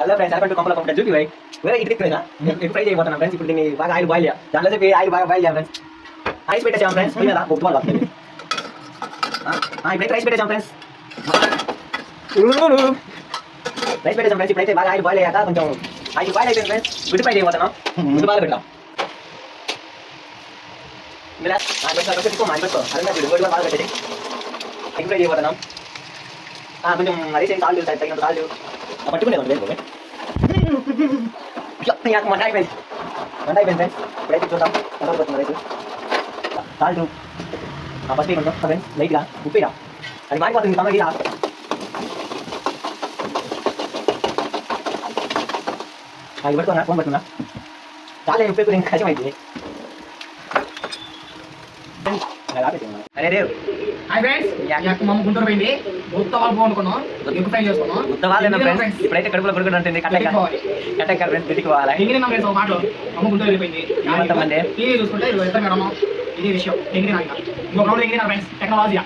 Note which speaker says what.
Speaker 1: hello friends welcome to కంపల పంట చూపి భాయ్ వేరే ఇటు ఫ్రెండ్స్ ఎగ్ ఫ్రై చేయబోతున్నాం ఫ్రెండ్స్ ఇప్పుడు దీన్ని బాగా ఆయిల్ బాయిల్ చేయాలి దాంట్లో చెప్పి ఆయిల్ బాగా బాయిల్ చేయాలి ఫ్రెండ్స్ రైస్ పెట్టేసాం ఫ్రెండ్స్ పోయినా ఉప్పు వాళ్ళు వస్తుంది ఇప్పుడు రైస్ పెట్టేసాం ఫ్రెండ్స్ రైస్ పెట్టేసాం ఫ్రెండ్స్ ఇప్పుడైతే బాగా ఆయిల్ బాయిల్ అయ్యాక కొంచెం ఆయిల్ బాయిల్ అయిపోయింది ఫ్రెండ్స్ గుడ్డు ఫ్రై చేయబోతున్నాం గుడ్డు బాగా పెట్టాం మీరు పెట్టుకో మాది పెట్టుకో అదే గుడ్డు బాగా పెట్టేసి ఎగ్ ఫ్రై చేయబోతున్నాం కొంచెం రైస్ ఏం కాళ్ళు తగినంత కాళ్ళు పట్టుకునేది వేసుకోండి మంట అయిపోయింది ఫ్రెండ్స్ ఇప్పుడైతే చూద్దాం కలర్ వస్తుంది రైస్ కాళ్ళు ఫస్ట్ కొంచెం ఫ్రెండ్స్ లైట్గా ఉప్పిరా అది మారిపోతుంది తమకి అది పట్టుకున్నా ఫోన్ పట్టుకున్నా చాలా ఉప్పు ఇంకా కష్టమైంది అరే రేవ్
Speaker 2: హాయ్ ఫ్రెండ్స్ మమ్మ గుంటూరు పోయింది గుత్తవాళ్ళు వండుకున్నాం ఎగ్ ఫ్రై చేసుకున్నాం
Speaker 1: గుత్తవాళ్ళు ఫ్రెండ్స్ ఇప్పుడైతే కడుపులో కొడుకుని ఉంటుంది కట్టెక్క ఫ్రెండ్స్ పెట్టుకోవాలి
Speaker 2: డిగ్రీ నా ఫ్రెండ్స్ ఒక మాటలు మమ్మ గుంటూరు వెళ్ళిపోయింది
Speaker 1: ఏమంటామండి
Speaker 2: టీవీ చూసుకుంటే ఇద్దరు మేడం ఇది విషయం డిగ్రీ నాకు ఇంకొక రౌండ్ డిగ్రీ నా ఫ్రెండ్స్ టెక్నాలజీ